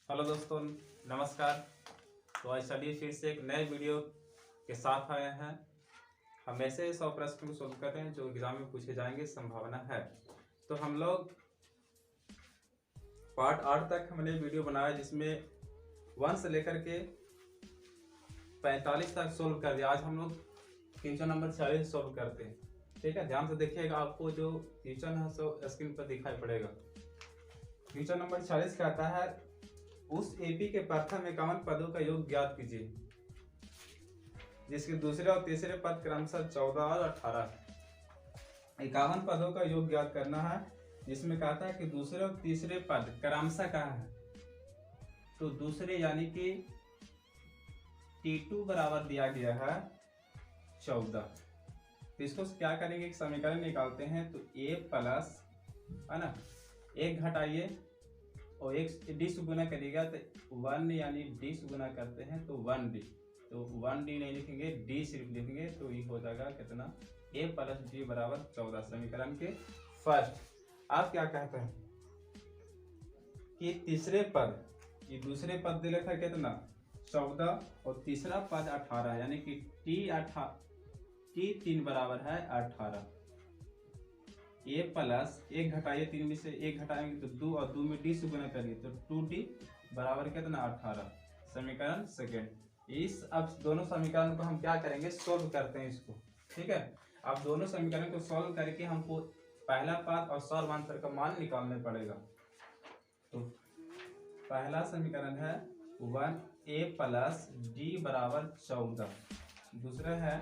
Hello दोस्तों, नमस्कार। तो आज चलिए फिर से एक नए वीडियो के साथ आए हैं। हम ऐसे 100 प्रश्न को सोल्व कर रहे हैं जो एग्जाम में पूछे जाएंगे, संभावना है। तो हम लोग पार्ट 8 तक हमने वीडियो बनाया जिसमें 1 से लेकर के 45 तक सोल्व कर दिया। आज हम लोग क्वेश्चन नंबर 40 सोल्व करते हैं। ठीक है, ध्यान से देखिएगा, आपको जो क्वेश्चन है सो स्क्रीन पर दिखाई पड़ेगा। क्वेश्चन नंबर 40 कहता है उस एपी के प्रथम 51 पदों का योग ज्ञात कीजिए जिसके दूसरे और तीसरे पद क्रमशः 14 और 18। 51 पदों का योग ज्ञात करना है जिसमें कहता है कि दूसरे और तीसरे पद क्रमशः कहाँ है। तो दूसरे यानी कि T2 बराबर दिया गया है 14। तो इसको क्या करेंगे, एक समीकरण निकालते हैं। तो a प्लस है ना, एक घटाइए और एक डी से गुना करिएगा तो 1 यानी डी से गुना करते हैं तो 1d। तो 1d नहीं लिखेंगे, d सिर्फ लिखेंगे। तो ये हो जाएगा कितना, a प्लस डी बराबर 14। समीकरण के फर्स्ट आप क्या कहते हैं कि तीसरे पद, ये दूसरे पद दे रखा है कितना 14 और तीसरा पद 18, यानी कि t3 बराबर है 18। a प्लस एक घटाइए, 3 में से एक घटाएंगे तो 2 और 2 में d से गुना करिए तो 2d बराबर कितना 18। समीकरण सेकेंड। इस अब दोनों समीकरण को हम क्या करेंगे, सोल्व करते हैं इसको। ठीक है, अब दोनों समीकरण को सोल्व करके हमको पहला पद और सॉल्व आंसर का मान निकालना पड़ेगा। तो पहला समीकरण है 1a प्लस डी बराबर 14। दूसरा है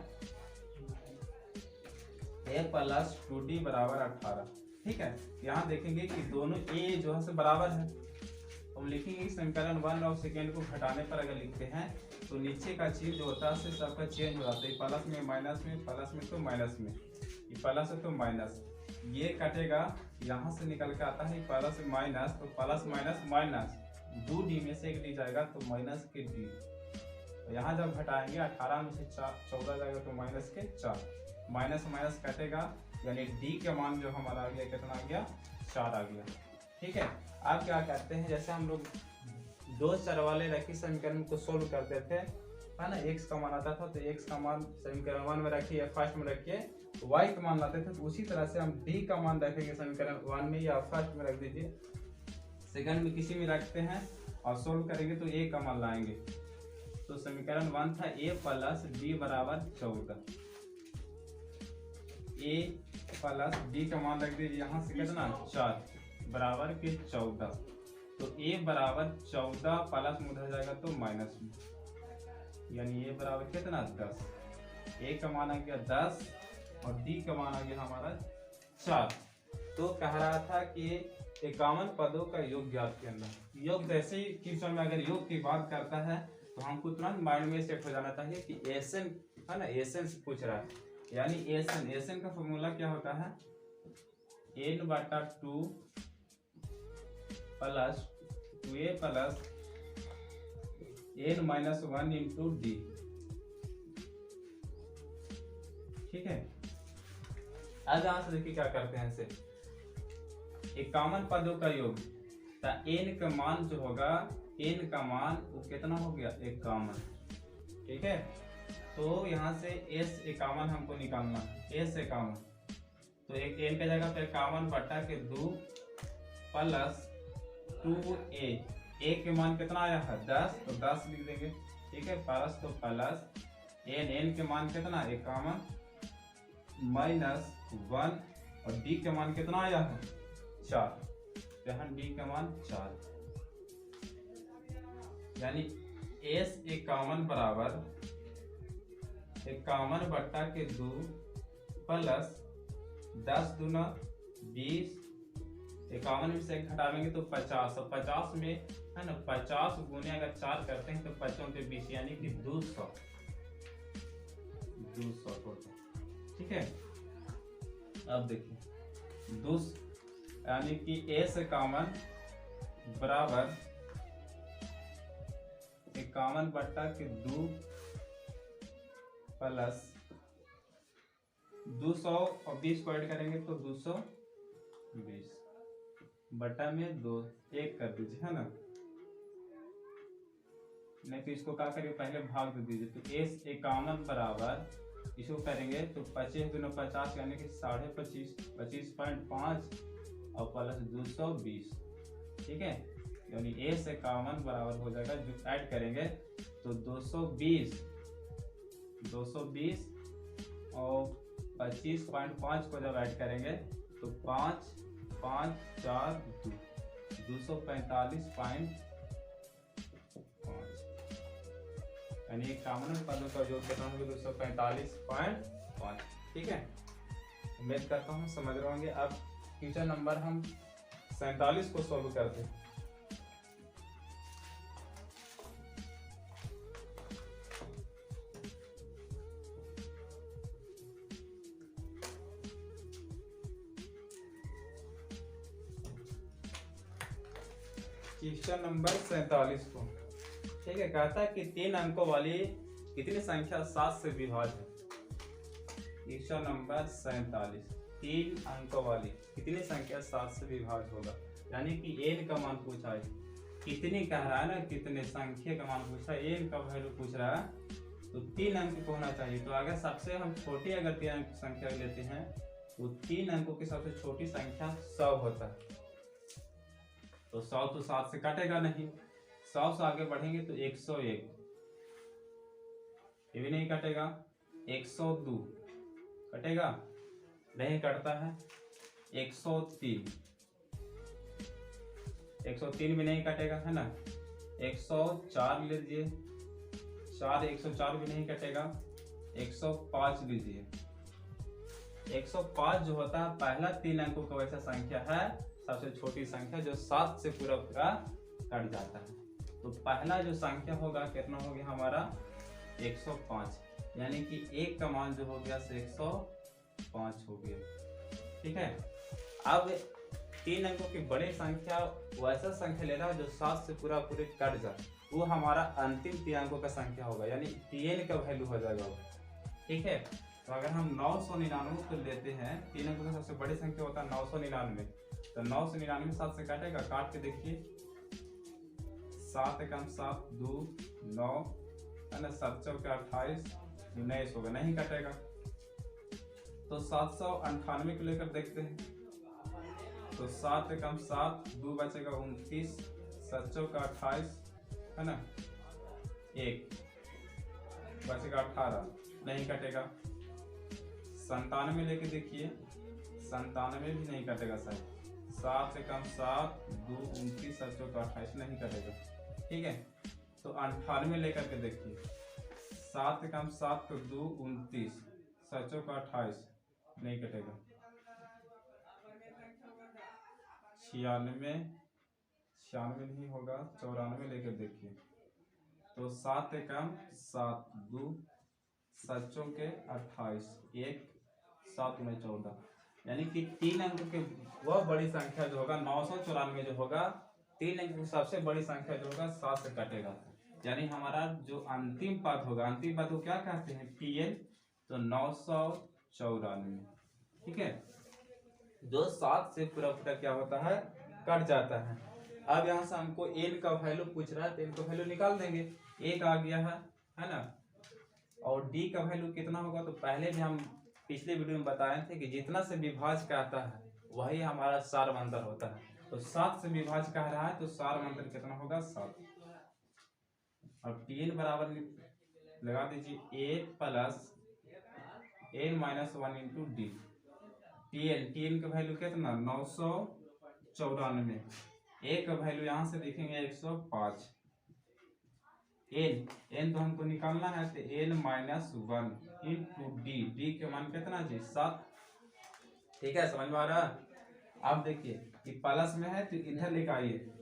a प्लस 2d बराबर 18। ठीक है, यहाँ देखेंगे कि दोनों a जो है से बराबर है। हम लिखेंगे समीकरण 1 और सेकेंड को घटाने पर अगर लिखते हैं तो नीचे का चीज जो होता है सबका चेंज हो जाता है। प्लस में माइनस में, प्लस में तो माइनस में, ये प्लस है तो माइनस, ये कटेगा यहाँ से निकल के आता है प्लस माइनस। तो प्लस माइनस माइनस, 2d में से एक डी जाएगा तो माइनस के डी। यहाँ जब घटाएंगे 18 में से 14 जाएगा तो माइनस के 4, माइनस माइनस कटेगा यानी d का मान जो हमारा आ गया कितना आ गया 4 आ गया। ठीक है, अब क्या करते हैं, जैसे हम लोग दो चर वाले रखी समीकरण को सोल्व करते थे है ना, x का मान आता था तो x का मान समीकरण 1 में रखिए, फर्स्ट में रखिए, y का मान लाते थे। तो उसी तरह से हम d का मान रखेंगे समीकरण 1 में या फर्स्ट में रख दीजिए, सेकंड में किसी में रखते हैं और सोल्व करेंगे तो a का मान लाएंगे। तो समीकरण 1 था a प्लस डी बराबर 14। a प्लस डी का मान रख दीजिए, यहाँ से कितना 4 बराबर के 14। तो a बराबर 14 प्लस में उधर जाएगा तो माइनस में, यानी a बराबर कितना 10। a का मान आ गया 10 और d का मान आ गया हमारा 4। तो कह रहा था कि 51 पदों का योग ज्ञात करना। योग जैसे ही क्वेश्चन में अगर योग की बात करता है तो हमको तुरंत माइंड में सेट हो जाना चाहिए कि एसन है ना, एसन से पूछ रहा है, यानी एसन का फॉर्मूला क्या होता है, n/2 plus 2a plus n-1 into D. ठीक है, आज यहां से देखिए क्या करते हैं, इसे 51 पदों का योग, तो n का मान जो होगा, n का मान वो कितना हो गया 51। ठीक है, तो यहाँ से S51 हमको निकालना, S51। तो एक n का जगह पे 51/2 प्लस 2a, a के मान कितना आया है 10, तो 10 लिख देंगे। ठीक है, प्लस तो प्लस n के मान कितना 51 माइनस 1 और d के मान कितना आया है 4, यहाँ d का मान 4, यानी S51 बराबर 51/2 प्लस 10 दूना 20, 51 में से एक घटाएंगे तो 50, और 50 में है ना 50 गुने अगर 4 करते हैं तो 55 पे 20 यानी कि 200 टोटल। ठीक है, अब देखिए 2 यानी कि S51 बराबर 51/2 प्लस 200 और 20 को ऐड करेंगे तो 220 बटा में 2 1 कर दीजिए है ना, नहीं तो इसको क्या करिए, पहले भाग दे दीजिए। तो एस 51 बराबर, इसको करेंगे तो 25 दूना 50 यानी कि 25.5, 25.5 और प्लस 220, ठीक है। यानी एस 51 बराबर हो जाएगा, जो ऐड करेंगे तो 220 और 25.5 को जब ऐड करेंगे तो 5 5 4 2 245.5, यानी 51 पदों का योग कितना होगा, 245.5, ठीक है। उम्मीद करता हूँ समझ रहे होंगे। अब क्वेश्चन नंबर हम 47 को सॉल्व करते हैं। क्वेश्चन नंबर 47 को, ठीक है, कहता है कि 3 अंकों वाली कितनी संख्या 7 से विभाज्य है। क्वेश्चन नंबर 47, 3 अंकों वाली कितनी संख्या 7 से विभाज्य होगा, यानी कि n का मान पूछा है, कितनी कह रहा है ना, कितने संख्या का मान पूछा है, n का वैल्यू पूछ रहा है, तो 3 अंक को होना चाहिए। तो अगर सबसे हम छोटी अगर 3 अंक संख्या लेते हैं तो 3 अंकों की सबसे छोटी संख्या 100 होता है। तो 100 तो 7 से कटेगा नहीं, 100 से आगे बढ़ेंगे तो 101, ये भी नहीं कटेगा, 102 कटेगा नहीं, कटता है 103, 103 भी नहीं कटेगा, है ना। 104 लीजिए, 104 भी नहीं कटेगा, 105 लीजिए। 105 जो होता है पहला 3 अंकों का वैसा संख्या है, सबसे छोटी संख्या जो 7 से पूरा कट जाता है। तो पहला जो संख्या होगा कितना हो गया हमारा, 105, यानी कि 1 का मान जो हो गया 105 हो गया, ठीक है। अब 3 अंकों की बड़ी संख्या वैसा संख्या ले रहा है जो 7 से पूरा कट जाए, वो हमारा अंतिम 3 अंकों का संख्या होगा, यानी Tn का वैल्यू हो जाएगा, ठीक है। तो अगर हम 999 को लेते हैं, 3 अंकों का सबसे बड़ी संख्या होता है 999, तो 999 7 से काटेगा, काट के देखिए, 7 एकम 7 2 9, है ना, 7 चौके 28, 19 होगा, नहीं कटेगा। तो 798 को लेकर देखते हैं, तो 7 एकम 7 2 बचेगा 29, 7 चौके 28, है ना, 1 बचेगा 18, नहीं कटेगा। 97 लेके देखिए, 97 भी नहीं कटेगा सर, 7 एकम 7 2 29, 7 चौके 28, नहीं कटेगा, ठीक है। तो 98 लेकर के देखिए, 7 एकम 7 2 29, 7 चौके 28, नहीं कटेगा। 96 नहीं होगा, 94 लेकर देखिए, तो 7 एकम 7 2 7 चौके 28, 1 7 में 14, यानी कि 3 अंक के वह बड़ी संख्या जो होगा 994 जो होगा, 3 अंक की सबसे बड़ी संख्या जो होगा 7 से कटेगा, यानी हमारा जो अंतिम पद होगा, अंतिम पद को क्या कहते हैं, Pn, तो 994, ठीक है, जो 7 से पूरा क्या होता है, कट जाता है। अब यहाँ से हमको n का वैल्यू पूछ रहा है, तो n का वैल्यू निकाल देंगे, 1 आ गया है ना। और d का वैल्यू कितना होगा, तो पहले भी हम पिछले वीडियो में बताए थे कि जितना से विभाज्य कहता है वही हमारा सारवंतर होता है। तो 7 से विभाज्य कह रहा है तो सारवंतर कितना होगा, 7। और Tn बराबर लगा दीजिए, 8 plus n minus 1 into D. Tn का वैल्यू कितना, 994, a का वैल्यू यहाँ से देखेंगे 105, n तो हमको निकालना है, तो n माइनस 1 इंटू डी के मान कितना जी, 7, ठीक है, समझ में आ रहा है। अब देखिए कि प्लस में है तो इधर लेकर आइए,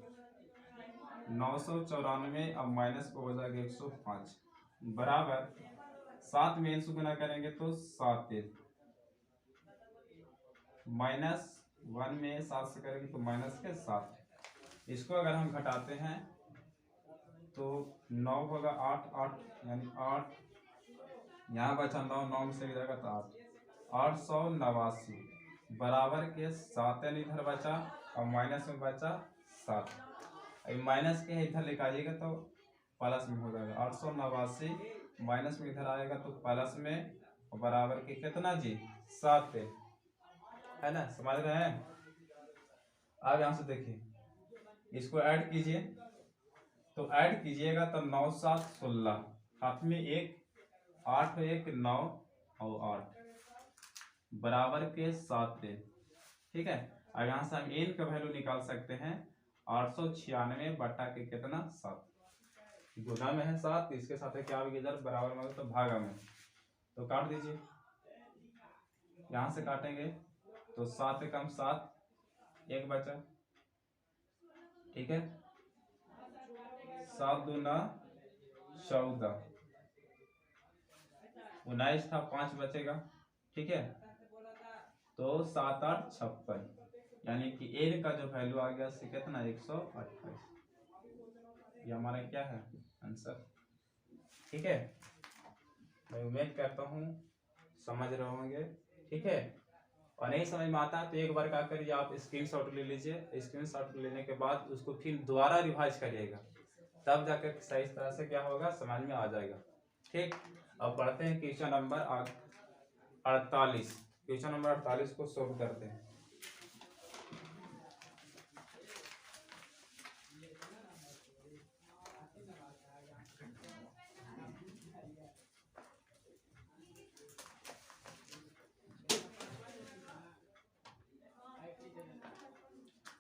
994 अब माइनस को हो जाएगा 105 बराबर 7 में n से गुना करेंगे तो 7, माइनस 1 में 7 से करेंगे तो माइनस के 7, इसको अगर हम घटाते हैं तो 9 होगा 8 8, यानी 8, यहाँ बचा 9, 9 में से जाएगा तो 889 बराबर के 7 इधर बचा और माइनस में बचा 7, माइनस के इधर लेकर आइएगा तो प्लस में हो जाएगा। 889 माइनस में इधर आएगा तो प्लस में, और बराबर के कितना जी 7 है ना, समझ रहे हैं। अब यहां से देखिए इसको ऐड कीजिए, तो ऐड कीजिएगा तो 9 7 16, हाथ में 1, 8 1 9 और 8 बराबर के 7 थे। ठीक है, अब यहाँ से हम एन का वैल्यू निकाल सकते हैं 896 बटा के कितना 7, गुना में है 7, इसके साथ है क्या इधर बराबर में तो भागा में, तो काट दीजिए। यहाँ से काटेंगे तो 7 कम 7, 1 बचा। ठीक है, 7 दूना 14, 19 था 5 बचेगा। ठीक है, तो 7 8 56, यानी कि एन का जो वैल्यू आ गया से कितना 128, ये हमारा क्या है आंसर। ठीक है, मैं उम्मीद करता हूँ समझ रहे होंगे। ठीक है, और नहीं समझ में आता तो एक बार क्या करिए आप स्क्रीनशॉट ले लीजिए, स्क्रीनशॉट लेने के बाद उसको फिर दोबारा रिवाइज करिएगा, तब जाकर सही तरह से क्या होगा समझ में आ जाएगा। ठीक, अब पढ़ते हैं क्वेश्चन नंबर 48। क्वेश्चन नंबर 48 को सॉल्व करते हैं।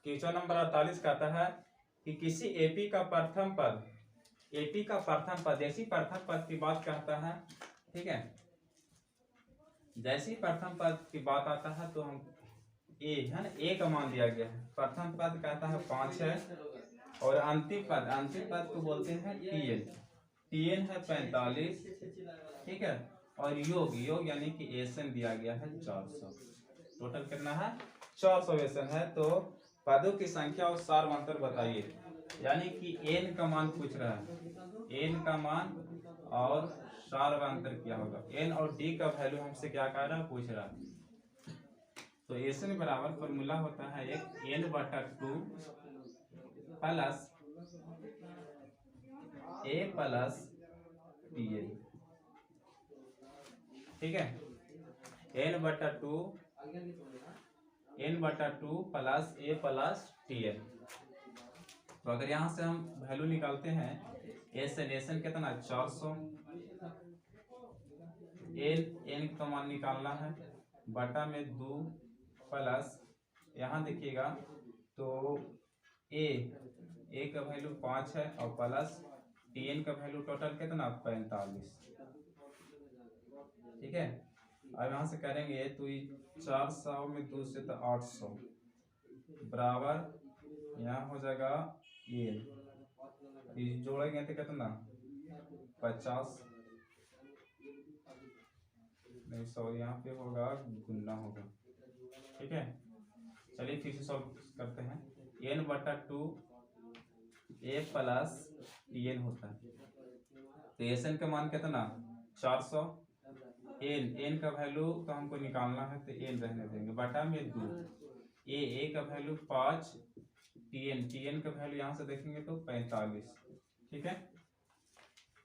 क्वेश्चन नंबर 48 कहता है कि किसी एपी का प्रथम पद, एपी का प्रथम पद, जैसी प्रथम पद की बात कहता है, ठीक है, जैसी प्रथम पद की बात आता है तो हम ए है ना, ए का मान दिया गया है, प्रथम पद कहता है 5 है, और अंतिम पद को बोलते हैं टीएन, टीएन है 45। ठीक है, और योग यानी कि एसन दिया गया है 400, टोटल कितना है 400 एसन है। तो पदों की संख्या और सार्वंतर बताइए, यानी कि एन का मान पूछ रहा है, एन का मान और सार्वंतर क्या होगा, एन और डी का वैल्यू हमसे क्या कह रहा है पूछ रहा है। तो एसन बराबर फॉर्मूला होता है एक एन बटा 2 प्लस ए प्लस टी एन। ठीक है, एन बटा 2 प्लस ए प्लस टी एन। तो अगर यहाँ से हम वैल्यू निकालते हैं, एसन कितना 400, एन का मान निकालना है, बटा में 2 प्लस, यहाँ देखिएगा तो ए का वैल्यू 5 है और प्लस टीएन का वैल्यू टोटल कितना 45। ठीक है, अब यहाँ से करेंगे तो 400 में 2 से तो 800 बराबर, यहाँ हो जाएगा ये जोड़ेंगे तो कितना 50, नहीं सॉरी यहाँ पे होगा गुना होगा। ठीक है, चलिए फिर से सॉल्व करते हैं। एन बटा 2 ए प्लस एन होता है, तो एन का मान कितना 400, एन का वैल्यू तो हमको निकालना है तो एन रहने देंगे, बटा में 2, ए का वैल्यू 5, टीएन का वैल्यू यहाँ से देखेंगे तो 45। ठीक है,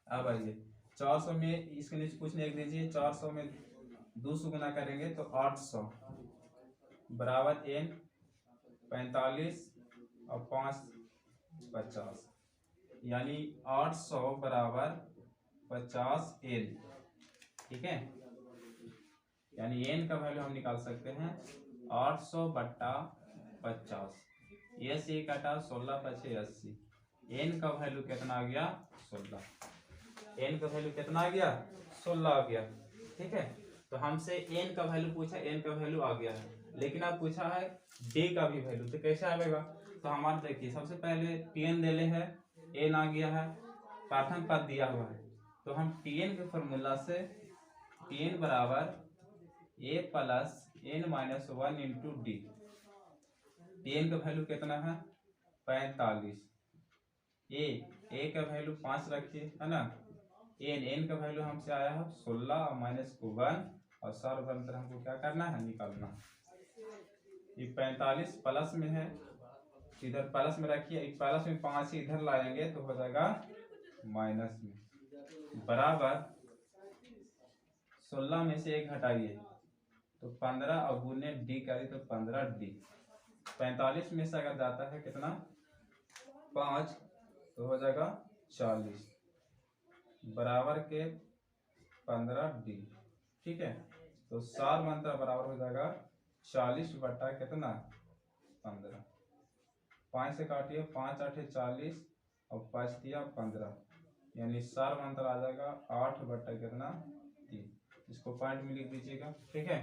अब आइए 400 में इसके नीचे कुछ नहीं लिख दीजिए, 400 में 2 से गुना करेंगे तो 800 बराबर एन 45 और 5 50, यानी 800 बराबर 50 एन। ठीक है, यानी एन का वैल्यू हम निकाल सकते हैं 800 बट्टा 50, ये से काटा 16 पचे 80, एन का वैल्यू कितना आ गया 16, एन का वैल्यू कितना आ गया 16 आ गया। ठीक है, तो हमसे एन का वैल्यू पूछा, एन का वैल्यू आ गया है, लेकिन अब पूछा है डी का भी वैल्यू, तो कैसे आएगा। तो हमारे देखिए सबसे पहले टीएन दे ले है, एन आ गया है, प्रथम पद दिया हुआ है, तो हम टीएन के फॉर्मूला से टीएन बराबर A plus N minus 1 into D, TN का वैल्यू कितना है 45, ए का वैल्यू 5 रखिए है ना, एन का वैल्यू हमसे आया है 16 और माइनस को 1, और सार्वंतर हमको क्या करना है निकालना। ये 45 प्लस में है, इधर प्लस में रखिए, प्लस में 5 इधर लाएंगे तो हो जाएगा माइनस में बराबर 16 में से 1 हटाइए तो 15 और गुने डी करिए तो 15d। 45 में से अगर जाता है कितना 5 तो हो जाएगा 40 बराबर के 15d। ठीक है, तो सार मंत्र बराबर हो जाएगा 40 बटा कितना 15। 5 से काटिए 5 8 40 और 5 दिया 15, यानी सार मंत्र आ जाएगा 8 बटा कितना 3। इसको पॉइंट में लिख दीजिएगा। ठीक है,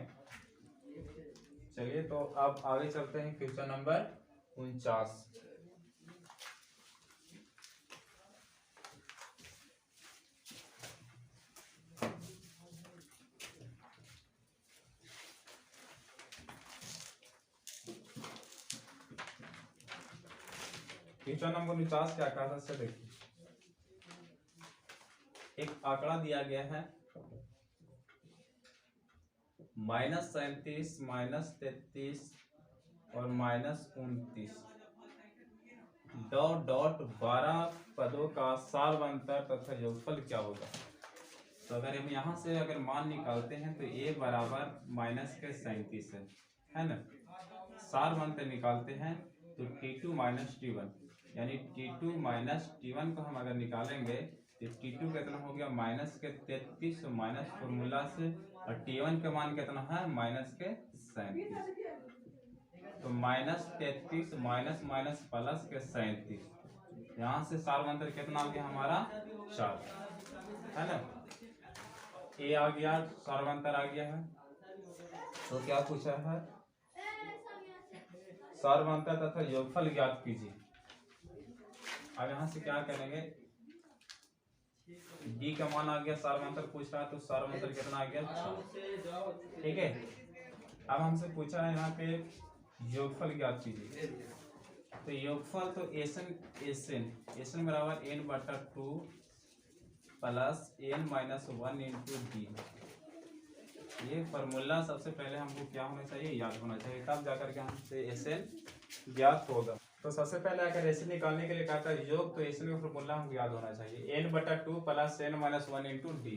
चलिए तो अब आगे चलते हैं क्वेश्चन नंबर 49। क्वेश्चन नंबर 49 क्या कहा था देखिए, एक आंकड़ा दिया गया है -37 -33 और -29 डॉट डॉट 12 पदों का सार अंतर तथा योगफल क्या होगा। तो अगर हम यहाँ से अगर मान निकालते हैं तो a बराबर -37 है ना। सार अंतर निकालते हैं तो T2 - T1, यानी T2 - T1 को हम अगर निकालेंगे तो T2 कितना हो गया -33 माइनस फॉर्मूला से, और T1 का मान कितना है -37। तो -33 माइनस माइनस प्लस के 37, यहाँ से सार अंतर कितना आ गया हमारा 4 है ना। ए आ गया, सार अंतर आ गया है। तो क्या पूछा है, सार अंतर तथा योगफल ज्ञात कीजिए। अब यहाँ से क्या करेंगे, डी का मान आ गया, सार अंतर पूछ रहा है तो सार अंतर कितना आ गया 4। ठीक है, अब हमसे पूछा है यहाँ पे योगफल ज्ञात कीजिए। तो योगफल तो एसन बराबर n/2 plus n-1 into D. ये फॉर्मूला सबसे पहले हमको क्या होना चाहिए, याद होना चाहिए, तब जाकर के हमसे एसन ज्ञात होगा। तो सबसे पहले अगर एसन निकालने के लिए कहता है योग, तो एसन का फॉर्मूला हमको याद होना चाहिए n/2 plus n-1 into D.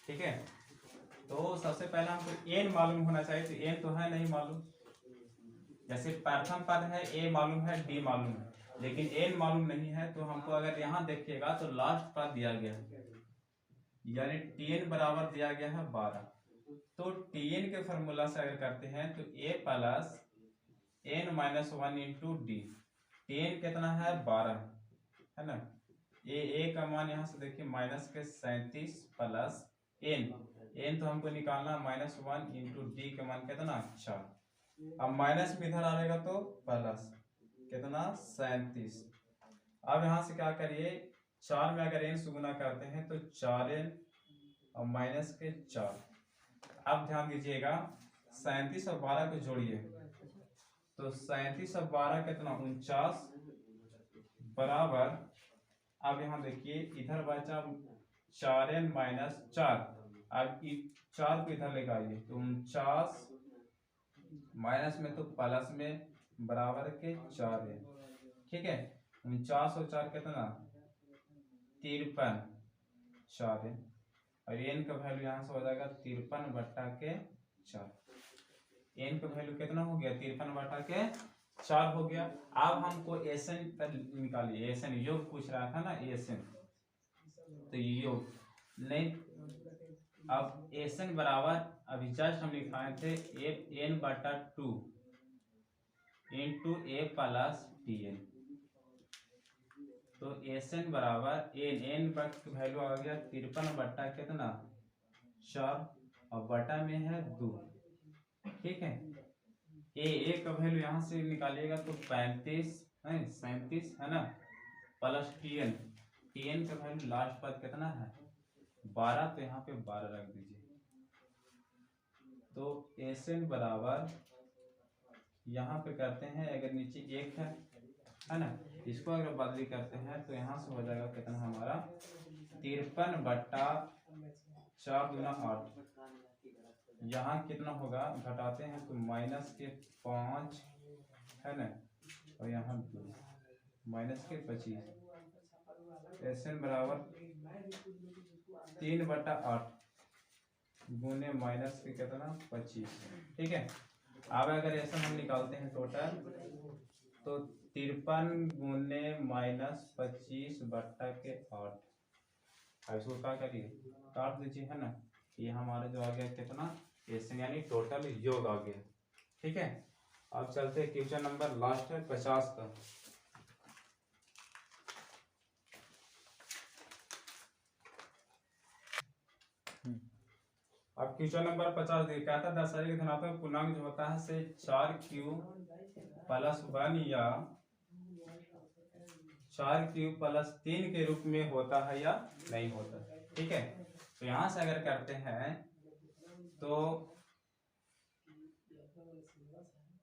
ठीक है, तो सबसे पहले हमको n मालूम होना चाहिए, तो n तो है नहीं मालूम। जैसे प्रथम पद है a मालूम है, d मालूम है, लेकिन n मालूम नहीं है। तो हमको अगर यहाँ देखिएगा तो लास्ट पद दिया गया है, यानी tn बराबर दिया गया है 12। तो tn के फॉर्मूला से अगर करते हैं तो a plus n-1 into D. tn कितना है 12 है ना। a का मान यहाँ से देखिए -37 प्लस n तो हमको निकालना -1 इंटू डी का मान कितना 4। अब माइनस में इधर आएगा तो प्लस कितना 37। अब यहाँ से क्या करिए, 4 में अगर n से गुना करते हैं तो 4n और माइनस के 4। अब ध्यान दीजिएगा 37 और 12 को जोड़िए तो 37 और 12 कितना 49 बराबर। अब यहाँ देखिए इधर बचा 4n - 4, अब 4 को इधर लेकर आइए तो 49 माइनस में तो प्लस में बराबर के 4n। ठीक है, 49 और 4 कितना 53 4n, और n का वैल्यू यहाँ से हो जाएगा 53 बटा के 4। n का वैल्यू कितना हो गया 53 बटा के 4 हो गया। अब हमको एसन निकालिए, एसन योग पूछ रहा था ना, एसन तो योग नहीं। अब एसन बराबर अभी जस्ट हम लिखाए थे n/2 into a plus tn। तो एसन बराबर n वैल्यू आ गया 53 बट्टा कितना 4 और बटा में है 2। ठीक है, a का वैल्यू यहाँ से निकालिएगा तो 37 है ना, प्लस tn का वैल्यू लास्ट पद कितना है 12, तो यहाँ पे 12 रख दीजिए। तो एसन बराबर यहाँ पे करते हैं, अगर नीचे 1 है ना, इसको अगर बदली करते हैं तो यहाँ से हो जाएगा कितना हमारा 53 बट्टा 4 दूना 8। यहाँ कितना होगा घटाते हैं तो माइनस के 5 है ना, और यहाँ 2 माइनस के 25 SN बराबर 3/8 गुने माइनस के कितना 25। ठीक है, अब अगर ऐसा हम निकालते हैं टोटल तो 53 गुने माइनस 25/8। अब इसको क्या करिए, काट दीजिए, है ना। ये हमारा जो आ गया कितना SN यानी टोटल योग आ गया। ठीक है, अब चलते हैं क्वेश्चन नंबर लास्ट है 50 का। अब क्वेश्चन नंबर 50 देखिए, क्या था, दशहरी धनात्मक पूर्णांक जो होता है से 4q+1 या 4q+3 के रूप में होता है या नहीं होता। ठीक है, तो यहां से अगर करते हैं तो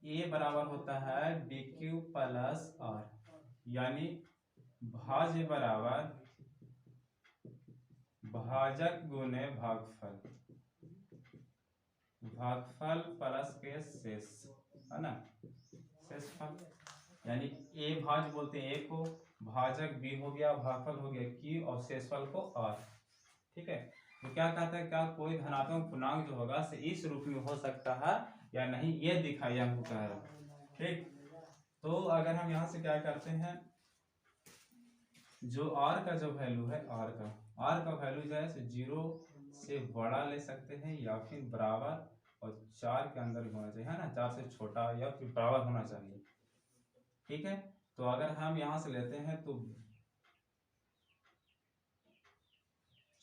a बराबर होता है bq+r, यानी भाज्य बराबर भाजक गुने भागफल, भागफल प्लस के शेष, है ना, शेषफल। यानी a भाज्य बोलते हैं a को, भाजक b हो गया, भागफल हो गया q और शेषफल को r। ठीक है, तो क्या कहता है, क्या कोई धनात्मक पूर्णांक जो होगा से इस रूप में हो सकता है या नहीं, ये दिखाई हमको कह रहा है। ठीक, तो अगर हम यहाँ से क्या करते हैं, जो r का जो वैल्यू है, r का वैल्यू जो है 0 से बड़ा ले सकते हैं या फिर बराबर और 4 के अंदर होना चाहिए, है ना, 4 से छोटा या फिर बराबर होना चाहिए। ठीक है, तो अगर हम यहाँ से लेते हैं तो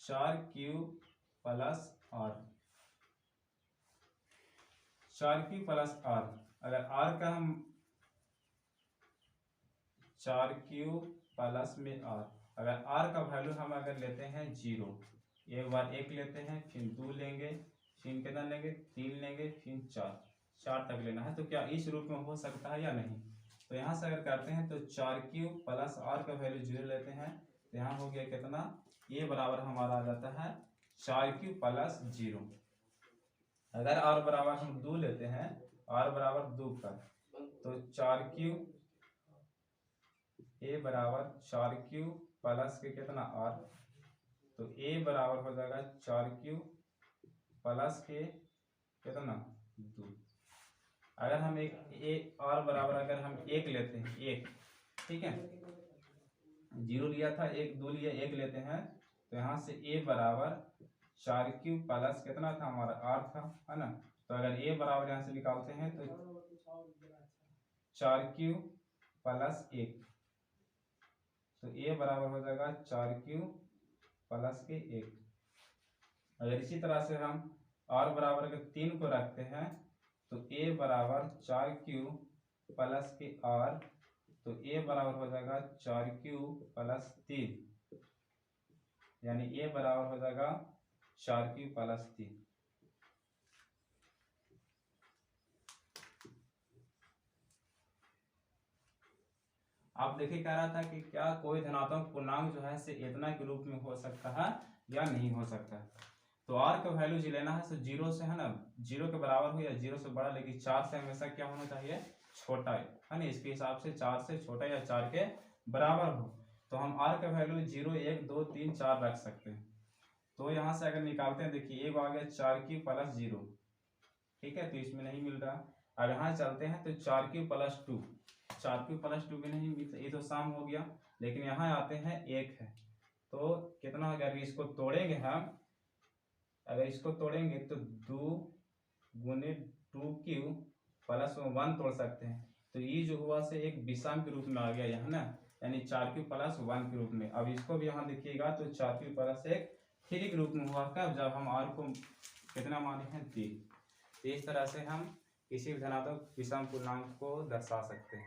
4q+r, 4q+r, अगर r का हम 4q+ में r, अगर r का वैल्यू हम अगर लेते हैं 0, एक बार 1 लेते हैं, फिर 2 लेंगे, फिर कितना लेंगे 3 लेंगे, फिर 4 तक लेना है। तो क्या इस रूप में हो सकता है या नहीं। तो यहाँ से अगर करते हैं तो 4q+r का वैल्यू 0 लेते हैं, तो यहाँ हो गया कितना, ये बराबर हमारा आ जाता है 4q+0। अगर r बराबर हम 2 लेते हैं, r बराबर 2 का, तो 4q, a बराबर 4q प्लस के कितना r, तो a बराबर हो जाएगा 4q प्लस के कितना 2। अगर हम एक r बराबर अगर हम 1 लेते हैं, 1, ठीक है, 0 लिया था, 1 2 लिया, 1 लेते हैं, तो यहाँ से a बराबर 4q प्लस कितना था हमारा r था, है ना। तो अगर a बराबर यहाँ से निकालते हैं तो 4q+1, तो a बराबर हो जाएगा 4q+1। अगर इसी तरह से हम r बराबर अगर 3 को रखते हैं तो a बराबर 4q+r, तो a बराबर हो जाएगा 4q+3, यानी a बराबर हो जाएगा 4q+3। आप देखिए, कह रहा था कि क्या कोई धनात्मक पूर्णांक जो है से इतना के रूप में हो सकता है या नहीं हो सकता। तो r का वैल्यू जो लेना है तो 0 से, है ना, 0 के बराबर हो या 0 से बड़ा, लेकिन 4 से हमेशा क्या होना चाहिए, छोटा, है ना। इसके हिसाब से 4 से छोटा या 4 के बराबर हो। तो हम r का वैल्यू 0 1 2 3 4 रख सकते हैं। तो यहाँ से अगर निकालते हैं, देखिए एक आ गया 4q+0, ठीक है, तो इसमें नहीं मिल रहा। अब यहाँ चलते हैं तो 4q+2, 4q+2 भी नहीं मिलता, ये तो शाम हो गया। लेकिन यहाँ आते हैं 1 है, तो कितना हो गया, अगर इसको तोड़ेंगे हम, अगर इसको तोड़ेंगे तो 2 गुने 2q+1 तोड़ सकते हैं। तो ये जो हुआ से एक विषम के रूप में आ गया यहाँ ना, यानी 4q+1 के रूप में। अब इसको भी यहाँ देखिएगा तो 4q+1 3 के रूप में हुआ कब, जब हम r को कितना माने हैं 3। तो इस तरह से हम किसी भी धनात्मक विषम पूर्णांक को दर्शा सकते हैं।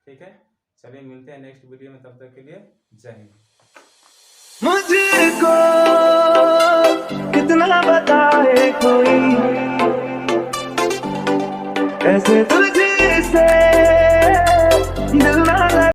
ठीक है, चलिए मिलते हैं नेक्स्ट वीडियो में, तब तक के लिए जय हिंद। मुझको कितना बताए कोई, ऐसे तो